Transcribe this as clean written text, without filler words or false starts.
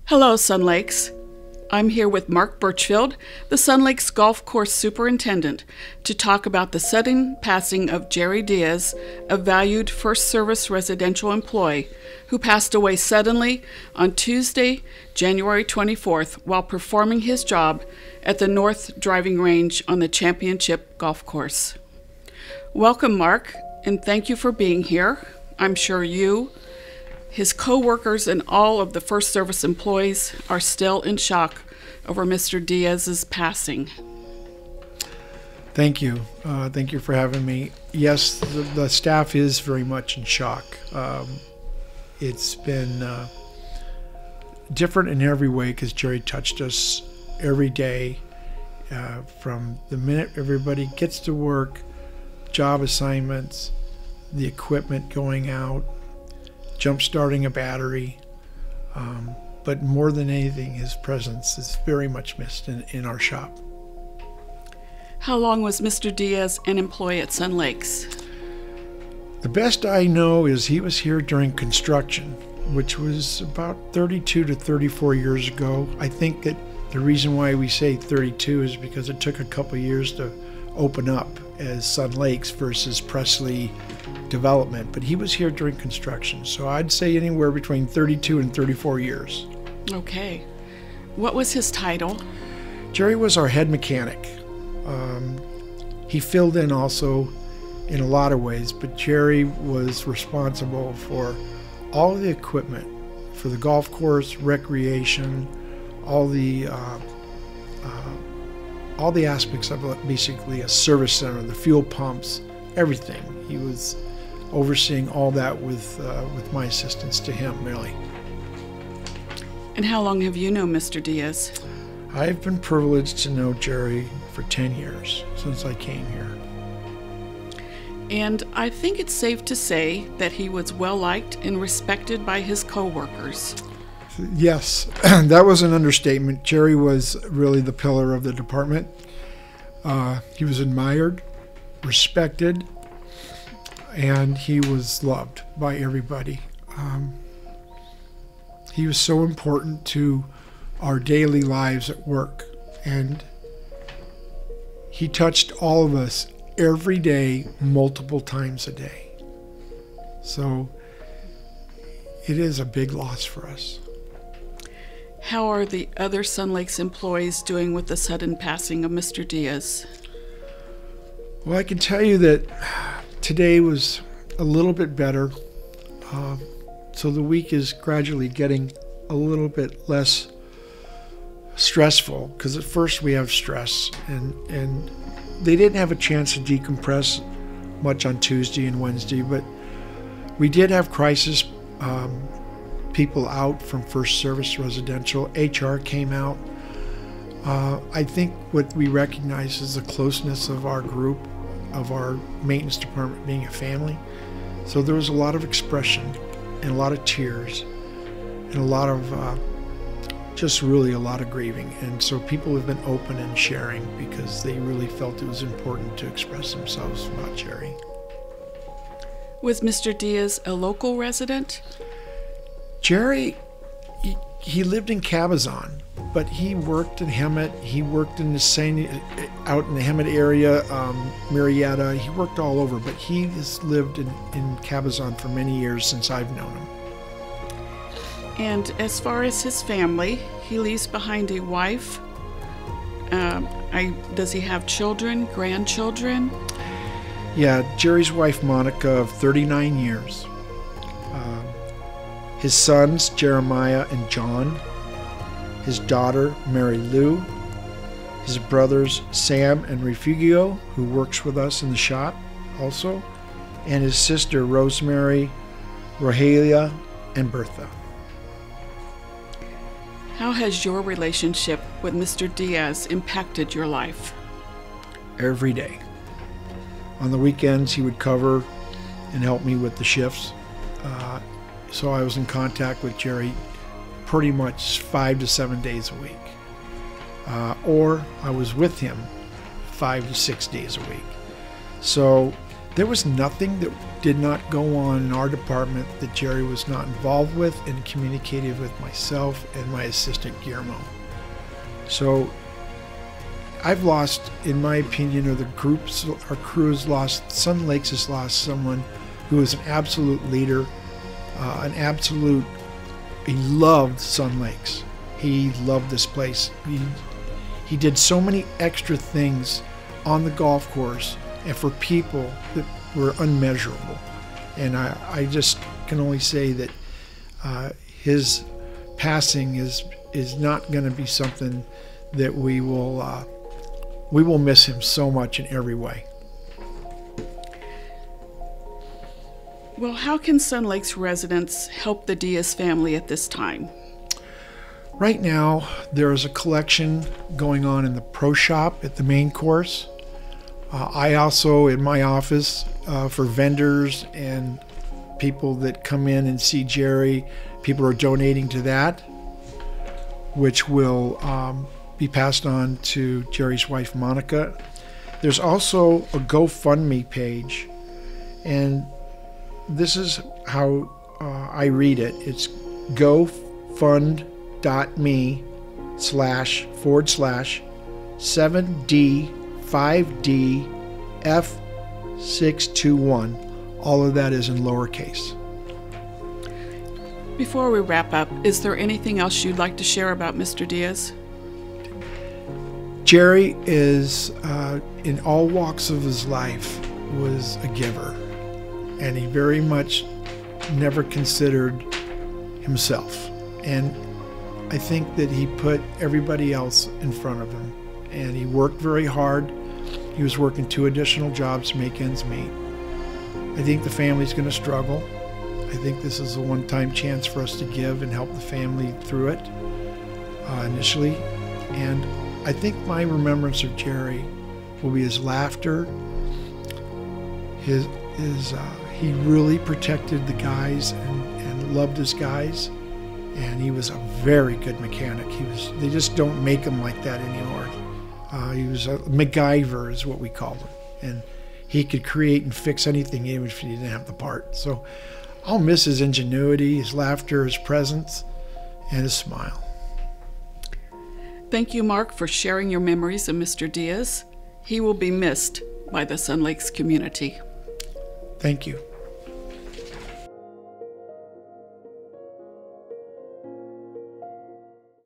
Hello, Sun Lakes. I'm here with Mark Birchfield, the Sun Lakes Golf Course Superintendent, to talk about the sudden passing of Jerry Diaz, a valued First Service residential employee who passed away suddenly on Tuesday, January 24th, while performing his job at the North Driving Range on the Championship Golf Course. Welcome, Mark, and thank you for being here. I'm sure you, his co-workers, and all of the First Service employees are still in shock over Mr. Diaz's passing. Thank you. Thank you for having me. Yes, the staff is very much in shock. It's been different in every way because Jerry touched us every day from the minute everybody gets to work, job assignments, the equipment going out, jump-starting a battery, but more than anything, his presence is very much missed in our shop. How long was Mr. Diaz an employee at Sun Lakes? The best I know is he was here during construction, which was about 32 to 34 years ago. I think that the reason why we say 32 is because it took a couple years to open up as Sun Lakes versus Presley Development, but he was here during construction, so I'd say anywhere between 32 and 34 years. Okay. What was his title? Jerry was our head mechanic. He filled in also in a lot of ways, but Jerry was responsible for all the equipment for the golf course, recreation, all the aspects of it, basically a service center, the fuel pumps, everything. He was overseeing all that with my assistance to him, really. And how long have you known Mr. Diaz? I've been privileged to know Jerry for 10 years, since I came here. And I think it's safe to say that he was well-liked and respected by his co-workers. Yes, that was an understatement. Jerry was really the pillar of the department. He was admired, respected, and he was loved by everybody. He was so important to our daily lives at work, and he touched all of us every day, multiple times a day. So it is a big loss for us. How are the other Sun Lakes employees doing with the sudden passing of Mr. Diaz? Well, I can tell you that today was a little bit better. So the week is gradually getting a little bit less stressful, because at first we have stress, and they didn't have a chance to decompress much on Tuesday and Wednesday, but we did have crisis people out from First Service Residential. HR came out. I think what we recognize is the closeness of our group, of our maintenance department being a family. So there was a lot of expression and a lot of tears and a lot of just really a lot of grieving. And so people have been open and sharing because they really felt it was important to express themselves about Jerry. Was Mr. Diaz a local resident? Jerry, he lived in Cabazon, but he worked in Hemet. He worked in the out in the Hemet area, Marietta. He worked all over, but he has lived in Cabazon for many years since I've known him. And as far as his family, he leaves behind a wife. Does he have children, grandchildren? Yeah, Jerry's wife, Monica, of 39 years. His sons, Jeremiah and John. His daughter, Mary Lou. His brothers, Sam and Refugio, who works with us in the shop also. And his sister, Rosemary, Rogelia, and Bertha. How has your relationship with Mr. Diaz impacted your life? Every day. On the weekends, he would cover and help me with the shifts. So I was in contact with Jerry pretty much 5 to 7 days a week. Or I was with him 5 to 6 days a week. So There was nothing that did not go on in our department that Jerry was not involved with and communicated with myself and my assistant Guillermo. So I've lost, in my opinion, or the groups, our crew has lost, Sun Lakes has lost someone who was an absolute leader, he loved Sun Lakes. He loved this place. He did so many extra things on the golf course and for people that were unmeasurable. And I just can only say that his passing is not going to be something that we will miss him so much in every way. Well, how can Sun Lakes residents help the Diaz family at this time? Right now, there is a collection going on in the pro shop at the main course. I also, in my office, for vendors and people that come in and see Jerry, people are donating to that, which will be passed on to Jerry's wife, Monica. There's also a GoFundMe page, and this is how I read it. It's gofund.me/7D5DF621. All of that is in lowercase. Before we wrap up, is there anything else you'd like to share about Mr. Diaz? Jerry is, in all walks of his life, was a giver. And he very much never considered himself. And I think that he put everybody else in front of him. And he worked very hard. He was working 2 additional jobs to make ends meet. I think the family's going to struggle. I think this is a one-time chance for us to give and help the family through it initially. And I think my remembrance of Jerry will be his laughter, he really protected the guys and loved his guys, and he was a very good mechanic. They just don't make him like that anymore. He was a MacGyver is what we called him, and he could create and fix anything even if he didn't have the part. So I'll miss his ingenuity, his laughter, his presence, and his smile. Thank you, Mark, for sharing your memories of Mr. Diaz. He will be missed by the Sun Lakes community. Thank you.